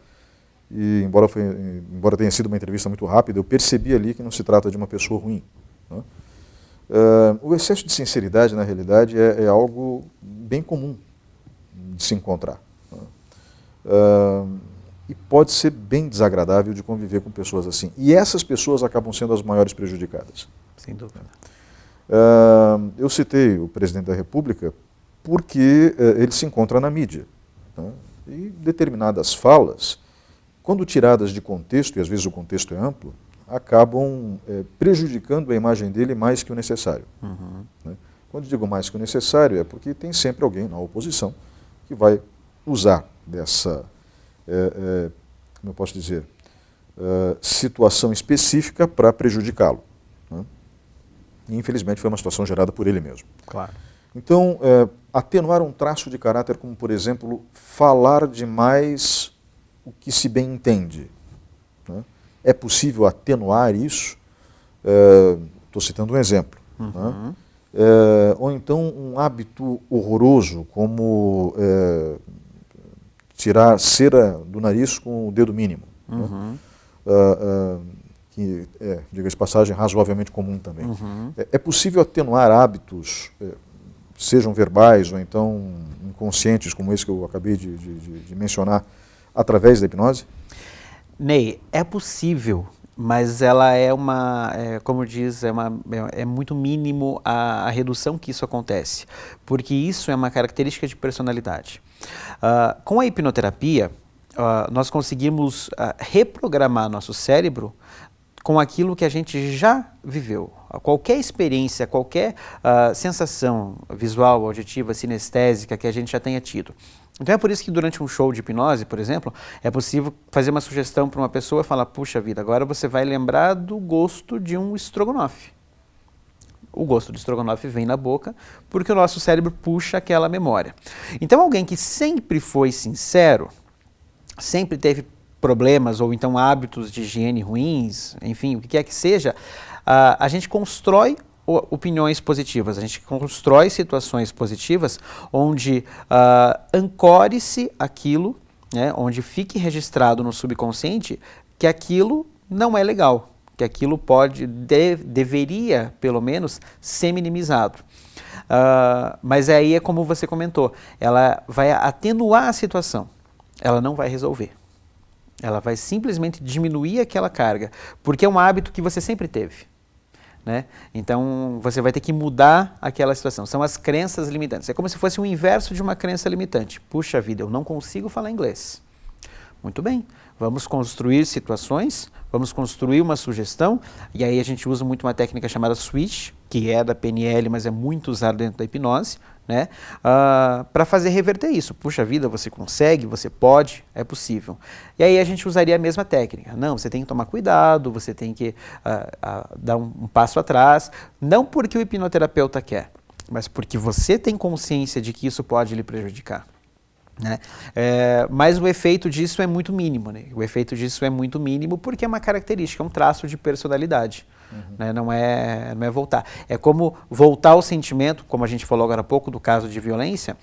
S1: e, embora tenha sido uma entrevista muito rápida, eu percebi ali que não se trata de uma pessoa ruim. Né? O excesso de sinceridade, na realidade, é algo bem comum de se encontrar. Né? E pode ser bem desagradável de conviver com pessoas assim. E essas pessoas acabam sendo as maiores prejudicadas.
S2: Sem dúvida.
S1: Eu citei o presidente da República porque ele se encontra na mídia. Né? E determinadas falas, quando tiradas de contexto, e às vezes o contexto é amplo, acabam prejudicando a imagem dele mais que o necessário. Né? Quando digo mais que o necessário, é porque tem sempre alguém na oposição que vai usar dessa, como eu posso dizer, situação específica para prejudicá-lo. Né? E, infelizmente, foi uma situação gerada por ele mesmo.
S2: Claro.
S1: Então, atenuar um traço de caráter como, por exemplo, falar demais o que se bem entende. Né? É possível atenuar isso? Estou citando um exemplo. Né? Ou então um hábito horroroso, como tirar cera do nariz com o dedo mínimo. Né? Que é, diga-se de passagem, razoavelmente comum também. É possível atenuar hábitos, sejam verbais ou então inconscientes, como esse que eu acabei de mencionar, através da hipnose?
S2: Ney, é possível, mas ela como diz, é muito mínimo a redução que isso acontece, porque isso é uma característica de personalidade. Com a hipnoterapia, nós conseguimos reprogramar nosso cérebro com aquilo que a gente já viveu. Qualquer experiência, qualquer sensação visual, auditiva, sinestésica que a gente já tenha tido. Então é por isso que durante um show de hipnose, por exemplo, é possível fazer uma sugestão para uma pessoa e falar, puxa vida, agora você vai lembrar do gosto de um estrogonofe. O gosto do estrogonofe vem na boca porque o nosso cérebro puxa aquela memória. Então alguém que sempre foi sincero, sempre teve problemas ou então hábitos de higiene ruins, enfim, o que quer que seja, a gente constrói opiniões positivas, a gente constrói situações positivas onde ancore-se aquilo, né, onde fique registrado no subconsciente que aquilo não é legal, que aquilo deveria, pelo menos, ser minimizado. Mas aí é como você comentou, ela vai atenuar a situação, ela não vai resolver. Ela vai simplesmente diminuir aquela carga, porque é um hábito que você sempre teve. Né? Então, você vai ter que mudar aquela situação. São as crenças limitantes. É como se fosse o inverso de uma crença limitante. Puxa vida, eu não consigo falar inglês. Muito bem, vamos construir situações, vamos construir uma sugestão, e aí a gente usa muito uma técnica chamada switch, que é da PNL, mas é muito usada dentro da hipnose, né? Para fazer reverter isso. Puxa vida, você consegue, você pode, é possível. E aí a gente usaria a mesma técnica. Não, você tem que tomar cuidado, você tem que dar um passo atrás, não porque o hipnoterapeuta quer, mas porque você tem consciência de que isso pode lhe prejudicar. Né? Mas o efeito disso é muito mínimo, né? O efeito disso é muito mínimo porque é uma característica, é um traço de personalidade. Né? Não é voltar. É como voltar ao sentimento, como a gente falou agora há pouco do caso de violência,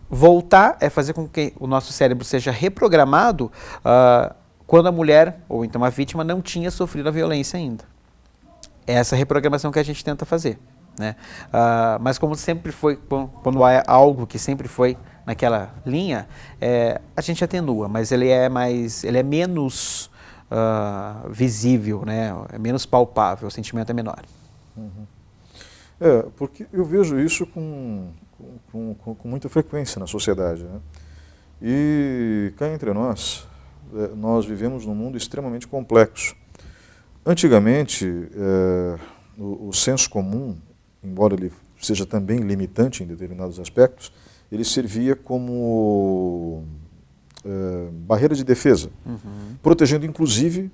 S2: voltar é fazer com que o nosso cérebro seja reprogramado quando a mulher, ou então a vítima, não tinha sofrido a violência ainda. É essa reprogramação que a gente tenta fazer. Né? Mas como sempre foi, quando há algo que sempre foi naquela linha, a gente atenua, mas ele é menos visível, né? É menos palpável, o sentimento é menor.
S1: Porque eu vejo isso com muita frequência na sociedade, né? E cá entre nós, nós vivemos num mundo extremamente complexo. Antigamente, o senso comum, embora ele seja também limitante em determinados aspectos, ele servia como barreira de defesa, protegendo inclusive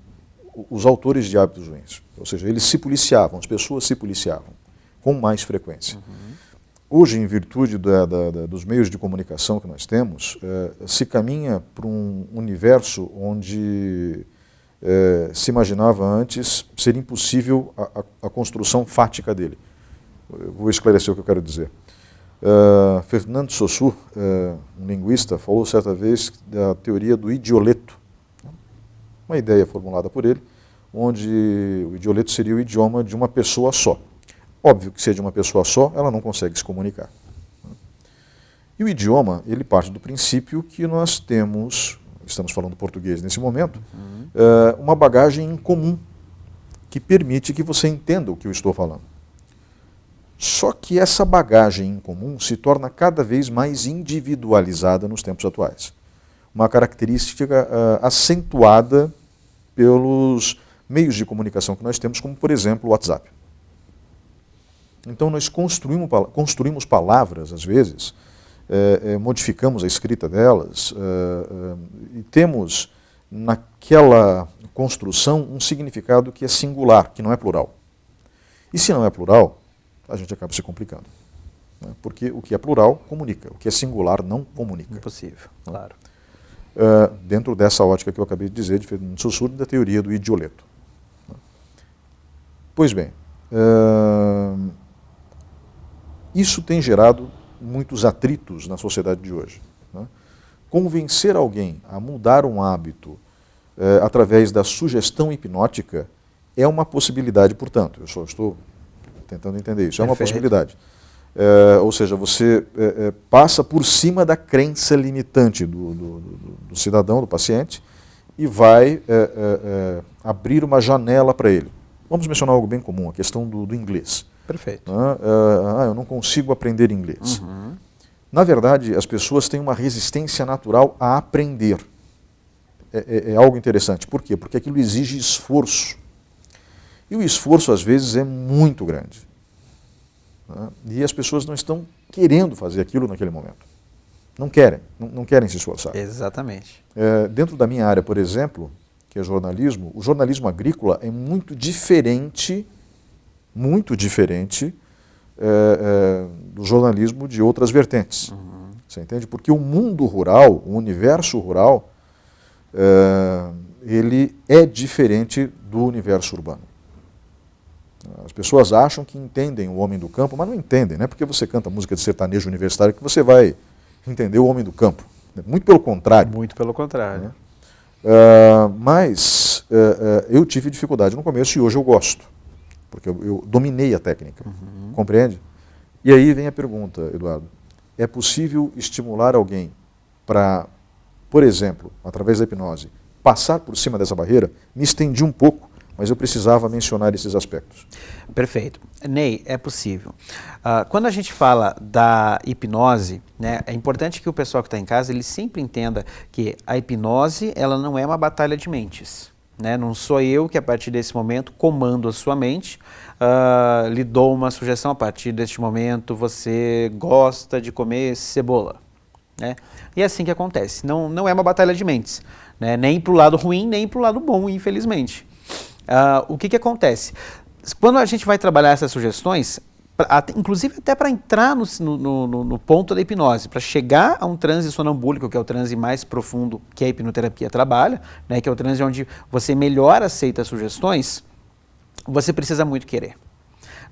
S1: os autores de hábitos ruins. Ou seja, eles se policiavam, as pessoas se policiavam com mais frequência. Hoje, em virtude dos meios de comunicação que nós temos, se caminha para um universo onde se imaginava antes ser impossível a construção fática dele. Eu vou esclarecer o que eu quero dizer. Fernando Saussure, um linguista, falou certa vez da teoria do idioleto, uma ideia formulada por ele, onde o idioleto seria o idioma de uma pessoa só. Óbvio que se é de uma pessoa só, ela não consegue se comunicar. E o idioma, ele parte do princípio que nós temos, estamos falando português nesse momento, uma bagagem em comum que permite que você entenda o que eu estou falando. Só que essa bagagem em comum se torna cada vez mais individualizada nos tempos atuais. Uma característica acentuada pelos meios de comunicação que nós temos, como por exemplo o WhatsApp. Então nós construímos palavras, às vezes, modificamos a escrita delas e temos naquela construção um significado que é singular, que não é plural. E se não é plural, a gente acaba se complicando. Né? Porque o que é plural comunica, o que é singular não comunica.
S2: Impossível, claro.
S1: Dentro dessa ótica que eu acabei de dizer, de Fernando Saussure, da teoria do idioleto. Pois bem, isso tem gerado muitos atritos na sociedade de hoje. Né? Convencer alguém a mudar um hábito através da sugestão hipnótica é uma possibilidade, portanto. Eu só estou tentando entender isso. É uma possibilidade. Ou seja, você passa por cima da crença limitante do cidadão, do paciente, e vai abrir uma janela para ele. Vamos mencionar algo bem comum, a questão do inglês.
S2: Perfeito.
S1: Eu não consigo aprender inglês. Na verdade, as pessoas têm uma resistência natural a aprender. É algo interessante. Por quê? Porque aquilo exige esforço. E o esforço, às vezes, é muito grande. Né? E as pessoas não estão querendo fazer aquilo naquele momento. Não querem, não querem se esforçar. Exatamente. Dentro da minha área, por exemplo, que é jornalismo, o jornalismo agrícola é muito diferente do jornalismo de outras vertentes. Você entende? Porque o mundo rural, o universo rural, ele é diferente do universo urbano. As pessoas acham que entendem o homem do campo, mas não entendem, não é porque você canta música de sertanejo universitário que você vai entender o homem do campo. Muito pelo contrário.
S2: Muito pelo contrário.
S1: Mas eu tive dificuldade no começo e hoje eu gosto, porque eu dominei a técnica, compreende? E aí vem a pergunta, Eduardo, é possível estimular alguém para, por exemplo, através da hipnose, passar por cima dessa barreira? Me estendi um pouco, mas eu precisava mencionar esses aspectos.
S2: Perfeito. Ney, é possível. Quando a gente fala da hipnose, né, é importante que o pessoal que está em casa ele sempre entenda que a hipnose ela não é uma batalha de mentes. Né? Não sou eu que a partir desse momento comando a sua mente, lhe dou uma sugestão, a partir deste momento você gosta de comer cebola. Né? E é assim que acontece. Não é uma batalha de mentes, né? Nem para o lado ruim, nem para o lado bom, infelizmente. O que acontece? Quando a gente vai trabalhar essas sugestões, inclusive até para entrar no ponto da hipnose, para chegar a um transe sonambúlico, que é o transe mais profundo que a hipnoterapia trabalha, né, que é o transe onde você melhor aceita as sugestões, você precisa muito querer.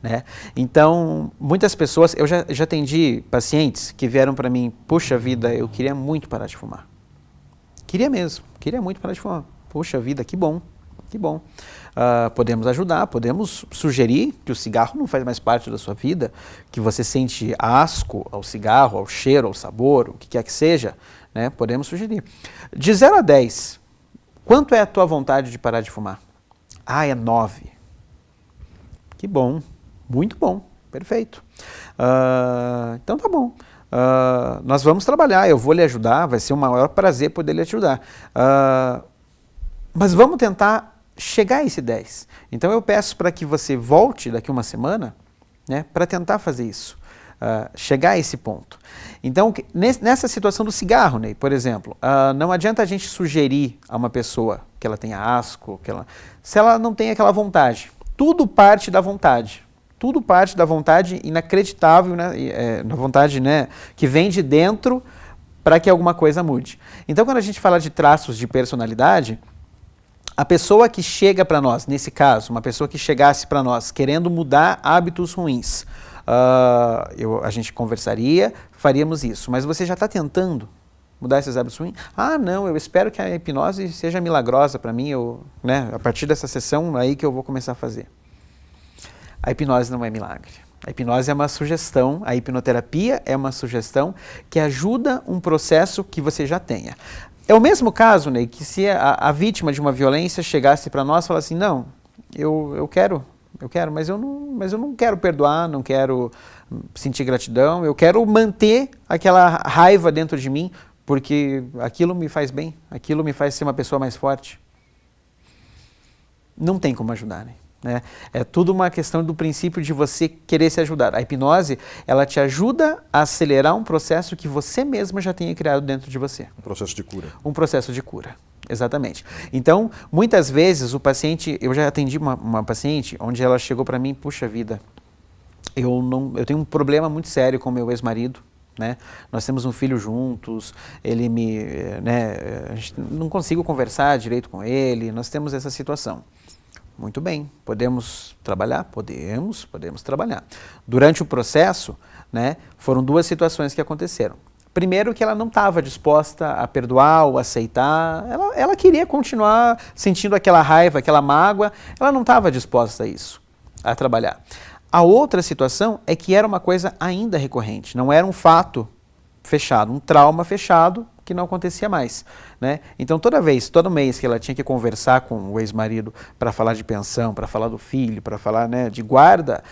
S2: Né? Então, muitas pessoas, eu já atendi pacientes que vieram para mim, puxa vida, eu queria muito parar de fumar. Queria mesmo, queria muito parar de fumar. Puxa vida, que bom. Que bom. Podemos ajudar, podemos sugerir que o cigarro não faz mais parte da sua vida, que você sente asco ao cigarro, ao cheiro, ao sabor, o que quer que seja, né? Podemos sugerir. De 0 a 10, quanto é a tua vontade de parar de fumar? É 9. Que bom, muito bom. Perfeito. Então tá bom. Nós vamos trabalhar, eu vou lhe ajudar, vai ser um maior prazer poder lhe ajudar. Mas vamos tentar chegar a esse 10. Então eu peço para que você volte daqui uma semana, né, para tentar fazer isso, chegar a esse ponto. Então, nessa situação do cigarro, Ney, por exemplo, não adianta a gente sugerir a uma pessoa que ela tenha asco, se ela não tem aquela vontade. Tudo parte da vontade. Tudo parte da vontade inacreditável, né, na vontade, né, que vem de dentro para que alguma coisa mude. Então, quando a gente fala de traços de personalidade, a pessoa que chega para nós, nesse caso, uma pessoa que chegasse para nós querendo mudar hábitos ruins, a gente conversaria, faríamos isso. Mas você já está tentando mudar esses hábitos ruins? Não, eu espero que a hipnose seja milagrosa para mim, né, a partir dessa sessão aí que eu vou começar a fazer. A hipnose não é milagre. A hipnose é uma sugestão, a hipnoterapia é uma sugestão que ajuda um processo que você já tenha. É o mesmo caso, Ney, que se a vítima de uma violência chegasse para nós e falasse assim, não, eu quero, mas eu não quero perdoar, não quero sentir gratidão, eu quero manter aquela raiva dentro de mim, porque aquilo me faz bem, aquilo me faz ser uma pessoa mais forte. Não tem como ajudar, Ney. É tudo uma questão do princípio de você querer se ajudar. A hipnose, ela te ajuda a acelerar um processo que você mesma já tenha criado dentro de você. Um processo de cura. Um processo de cura, exatamente. Então, muitas vezes o paciente, eu já atendi uma paciente onde ela chegou para mim, puxa vida, eu tenho um problema muito sério com meu ex-marido, né? Nós temos um filho juntos, ele a gente não consigo conversar direito com ele, nós temos essa situação. Muito bem, podemos trabalhar? Podemos trabalhar. Durante o processo, né, foram duas situações que aconteceram. Primeiro, que ela não estava disposta a perdoar ou aceitar, ela queria continuar sentindo aquela raiva, aquela mágoa, ela não estava disposta a isso, a trabalhar. A outra situação é que era uma coisa ainda recorrente, não era um fato fechado, um trauma fechado, que não acontecia mais, né? Então todo mês que ela tinha que conversar com o ex-marido para falar de pensão, para falar do filho, para falar, né, de guarda,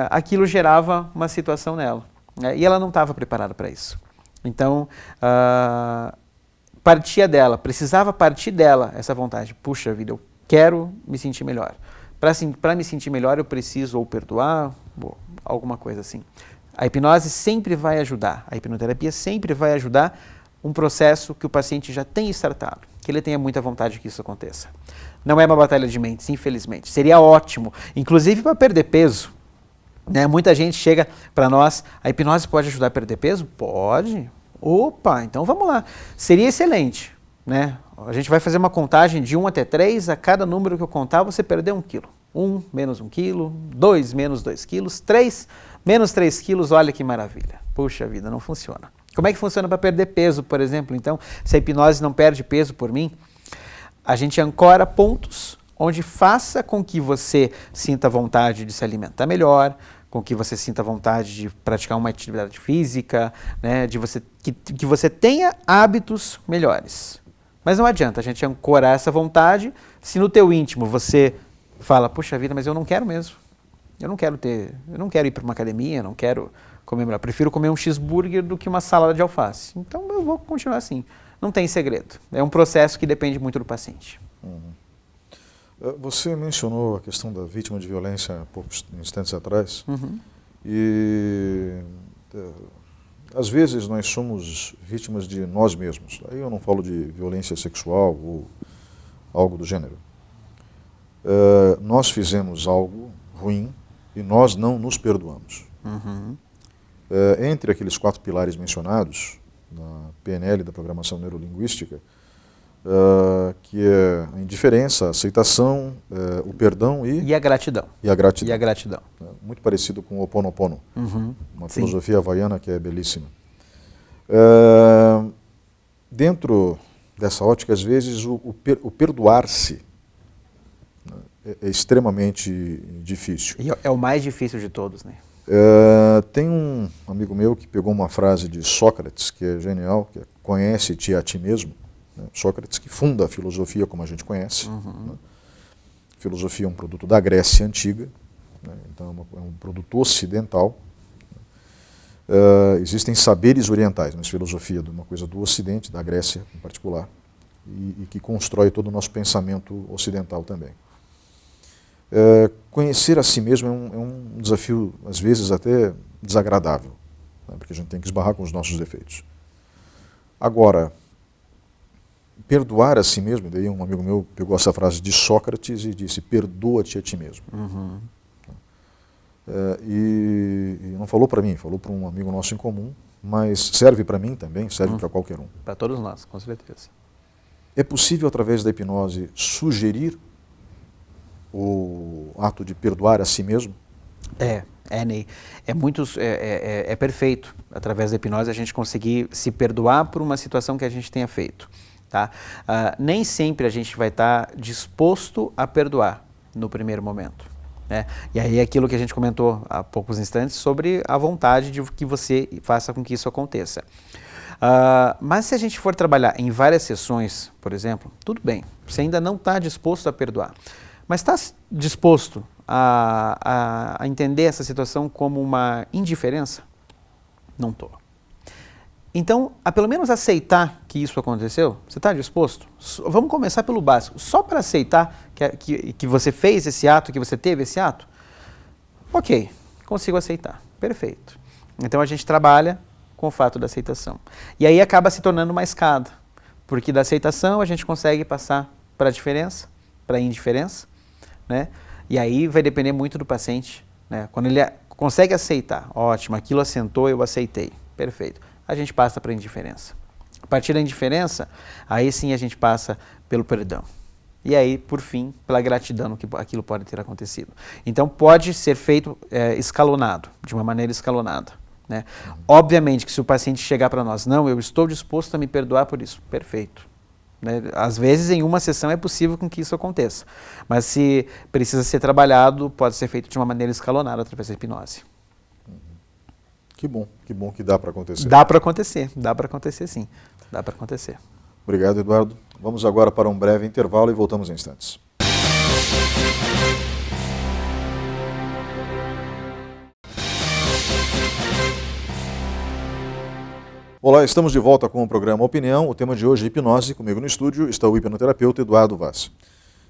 S2: aquilo gerava uma situação nela, né? E ela não estava preparada para isso. Então precisava partir dela essa vontade. Puxa vida, eu quero me sentir melhor. Para me sentir melhor eu preciso ou perdoar, ou alguma coisa assim. A hipnose sempre vai ajudar, a hipnoterapia sempre vai ajudar um processo que o paciente já tem startado, que ele tenha muita vontade que isso aconteça. Não é uma batalha de mentes, infelizmente. Seria ótimo, inclusive para perder peso, né? Muita gente chega para nós, a hipnose pode ajudar a perder peso? Pode. Opa, então vamos lá. Seria excelente, né? A gente vai fazer uma contagem de 1 até 3, a cada número que eu contar você perdeu 1 quilo. 1 menos 1 quilo, 2 menos 2 quilos, 3 menos 3 quilos, olha que maravilha. Puxa vida, não funciona. Como é que funciona para perder peso, por exemplo? Então, se a hipnose não perde peso por mim, a gente ancora pontos onde faça com que você sinta vontade de se alimentar melhor, com que você sinta vontade de praticar uma atividade física, né, que você tenha hábitos melhores. Mas não adianta a gente ancorar essa vontade se no teu íntimo você fala, puxa vida, mas eu não quero mesmo. Eu não quero ir para uma academia, não quero comer melhor. Prefiro comer um cheeseburger do que uma salada de alface. Então eu vou continuar assim. Não tem segredo. É um processo que depende muito do paciente.
S1: Você mencionou a questão da vítima de violência há poucos instantes atrás. E às vezes nós somos vítimas de nós mesmos. Aí eu não falo de violência sexual ou algo do gênero. Nós fizemos algo ruim e nós não nos perdoamos. Entre aqueles 4 pilares mencionados na PNL da programação neurolinguística, que é a indiferença, a aceitação, o perdão e
S2: a gratidão.
S1: Muito parecido com o Ho Oponopono, uma filosofia havaiana que é belíssima. Dentro dessa ótica, às vezes, o perdoar-se é extremamente difícil.
S2: E é o mais difícil de todos, né?
S1: Tem um amigo meu que pegou uma frase de Sócrates, que é genial, que é conhece-te a ti mesmo. Né? Sócrates que funda a filosofia como a gente conhece. Né? A filosofia é um produto da Grécia Antiga. né? Então é um produto ocidental. Existem saberes orientais, mas filosofia de uma coisa do Ocidente, da Grécia em particular, e que constrói todo o nosso pensamento ocidental também. Conhecer a si mesmo é um desafio, às vezes, até desagradável, né? Porque a gente tem que esbarrar com os nossos defeitos. Agora, perdoar a si mesmo, daí um amigo meu pegou essa frase de Sócrates e disse, perdoa-te a ti mesmo.
S2: Uhum.
S1: E não falou para mim, falou para um amigo nosso em comum, mas serve para mim também, serve para qualquer um.
S2: Para todos nós, com certeza.
S1: É possível, através da hipnose, sugerir o ato de perdoar a si mesmo?
S2: Ney, é perfeito, através da hipnose, a gente conseguir se perdoar por uma situação que a gente tenha feito. Tá? Nem sempre a gente vai estar disposto a perdoar no primeiro momento. Né? E aí é aquilo que a gente comentou há poucos instantes sobre a vontade de que você faça com que isso aconteça. Mas se a gente for trabalhar em várias sessões, por exemplo, tudo bem, você ainda não está disposto a perdoar, mas está disposto a entender essa situação como uma indiferença? Não estou. Então, a pelo menos aceitar que isso aconteceu, você está disposto? Vamos começar pelo básico. Só para aceitar que você fez esse ato, que você teve esse ato? Ok, consigo aceitar. Perfeito. Então a gente trabalha com o fato da aceitação. E aí acaba se tornando uma escada, porque da aceitação a gente consegue passar para a diferença, para a indiferença, né? E aí vai depender muito do paciente, né? Quando ele consegue aceitar, ótimo, aquilo assentou, eu aceitei, perfeito. A gente passa para a indiferença. A partir da indiferença, aí sim a gente passa pelo perdão. E aí, por fim, pela gratidão que aquilo pode ter acontecido. Então pode ser feito escalonado, de uma maneira escalonada. Né? Obviamente que se o paciente chegar para nós, não, eu estou disposto a me perdoar por isso, perfeito. Né? Às vezes em uma sessão é possível com que isso aconteça, mas se precisa ser trabalhado, pode ser feito de uma maneira escalonada através da hipnose.
S1: Que bom que dá para acontecer.
S2: Dá para acontecer sim, dá para acontecer.
S1: Obrigado, Eduardo. Vamos agora para um breve intervalo e voltamos em instantes. Olá, estamos de volta com o programa Opinião. O tema de hoje é hipnose. Comigo no estúdio está o hipnoterapeuta Eduardo Vaz.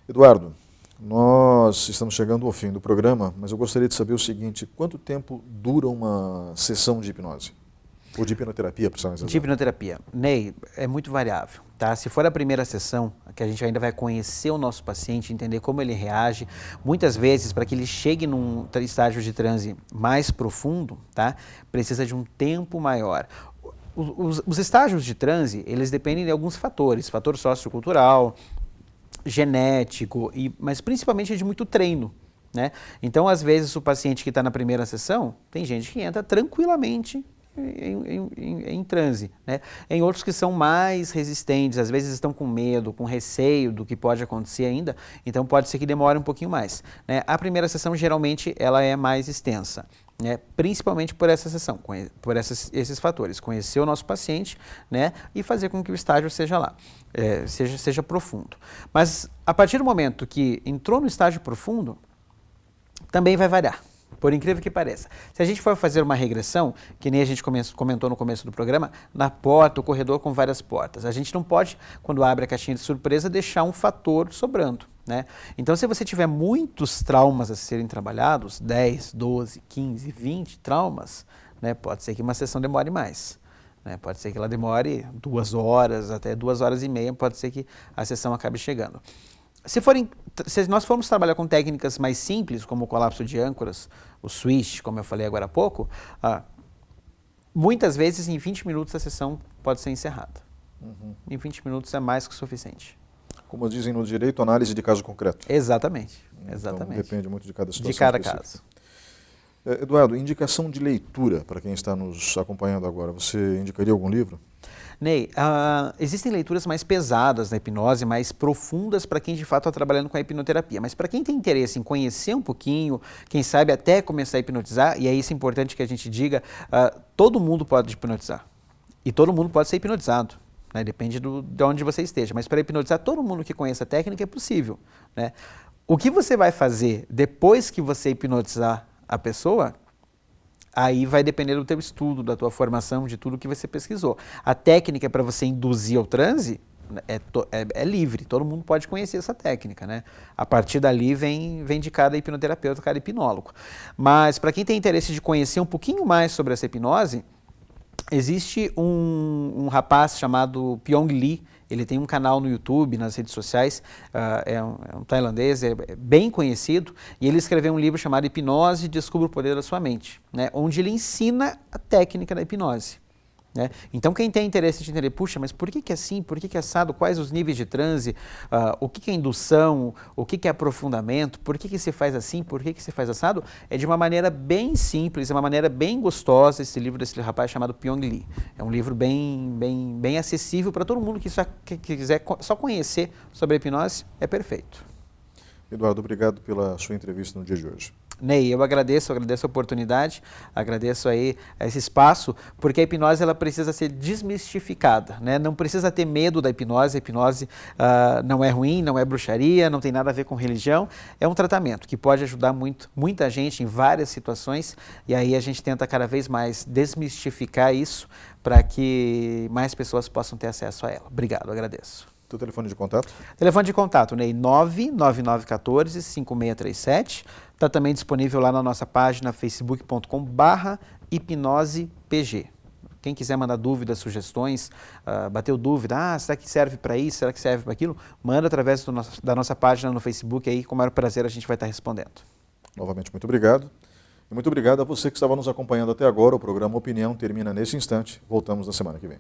S1: Eduardo, nós estamos chegando ao fim do programa, mas eu gostaria de saber o seguinte, quanto tempo dura uma sessão de hipnose? Ou de hipnoterapia, para ser
S2: de hipnoterapia. Ney, é muito variável. Tá? Se for a primeira sessão, que a gente ainda vai conhecer o nosso paciente, entender como ele reage, muitas vezes, para que ele chegue num estágio de transe mais profundo, tá? Precisa de um tempo maior. Os estágios de transe, eles dependem de alguns fatores, fator sociocultural, genético, mas principalmente de muito treino. Né? Então, às vezes, o paciente que está na primeira sessão, tem gente que entra tranquilamente em transe. Né? Em outros que são mais resistentes, às vezes estão com medo, com receio do que pode acontecer ainda, então pode ser que demore um pouquinho mais. Né? A primeira sessão, geralmente, ela é mais extensa. Né, principalmente por essa sessão, por esses fatores, conhecer o nosso paciente, né, e fazer com que o estágio seja lá, seja profundo. Mas a partir do momento que entrou no estágio profundo, também vai variar, por incrível que pareça. Se a gente for fazer uma regressão, que nem a gente comentou no começo do programa, na porta, o corredor com várias portas, a gente não pode, quando abre a caixinha de surpresa, deixar um fator sobrando. Né? Então, se você tiver muitos traumas a serem trabalhados, 10, 12, 15, 20 traumas, né, pode ser que uma sessão demore mais. Né? Pode ser que ela demore 2 horas, até 2 horas e meia, pode ser que a sessão acabe chegando. Se nós formos trabalhar com técnicas mais simples, como o colapso de âncoras, o switch, como eu falei agora há pouco, muitas vezes em 20 minutos a sessão pode ser encerrada. Em 20 minutos é mais que o suficiente.
S1: Como dizem no direito, análise de caso concreto.
S2: Exatamente.
S1: Então, depende muito de cada situação.
S2: De cada
S1: específica.
S2: caso.
S1: Eduardo, indicação de leitura para quem está nos acompanhando agora. Você indicaria algum livro?
S2: Ney, existem leituras mais pesadas na hipnose, mais profundas para quem de fato está trabalhando com a hipnoterapia. Mas para quem tem interesse em conhecer um pouquinho, quem sabe até começar a hipnotizar, e é isso importante que a gente diga, todo mundo pode hipnotizar. E todo mundo pode ser hipnotizado. né? Depende de onde você esteja. Mas para hipnotizar todo mundo que conhece a técnica é possível, né? O que você vai fazer depois que você hipnotizar a pessoa, aí vai depender do teu estudo, da tua formação, de tudo que você pesquisou. A técnica para você induzir ao transe é livre, todo mundo pode conhecer essa técnica, né? A partir dali vem de cada hipnoterapeuta, cada hipnólogo. Mas para quem tem interesse de conhecer um pouquinho mais sobre essa hipnose, existe um rapaz chamado Pyong Lee. Ele tem um canal no YouTube, nas redes sociais, é um tailandês, é bem conhecido, e ele escreveu um livro chamado Hipnose, Descubra o Poder da Sua Mente, né, onde ele ensina a técnica da hipnose. Né? Então quem tem interesse de entender, puxa, mas por que é assim, por que é assado, quais os níveis de transe, o que é indução, o que é aprofundamento, por que se faz assim, por que se faz assado, é de uma maneira bem simples, é uma maneira bem gostosa esse livro desse rapaz chamado Pyong Lee. É um livro bem acessível para todo mundo que quiser só conhecer sobre a hipnose, é perfeito.
S1: Eduardo, obrigado pela sua entrevista no dia de hoje.
S2: Ney, eu agradeço a oportunidade, agradeço aí esse espaço, porque a hipnose ela precisa ser desmistificada, né? Não precisa ter medo da hipnose, a hipnose não é ruim, não é bruxaria, não tem nada a ver com religião, é um tratamento que pode ajudar muita gente em várias situações, e aí a gente tenta cada vez mais desmistificar isso para que mais pessoas possam ter acesso a ela. Obrigado, agradeço.
S1: Teu telefone de contato?
S2: Telefone de contato, Ney, 99914-5637. Está também disponível lá na nossa página facebook.com/hipnosepg. Quem quiser mandar dúvidas, sugestões, bateu dúvida, será que serve para isso, será que serve para aquilo? Manda através da nossa página no Facebook, aí com o maior prazer a gente vai estar respondendo.
S1: Novamente, muito obrigado. E muito obrigado a você que estava nos acompanhando até agora. O programa Opinião termina nesse instante. Voltamos na semana que vem.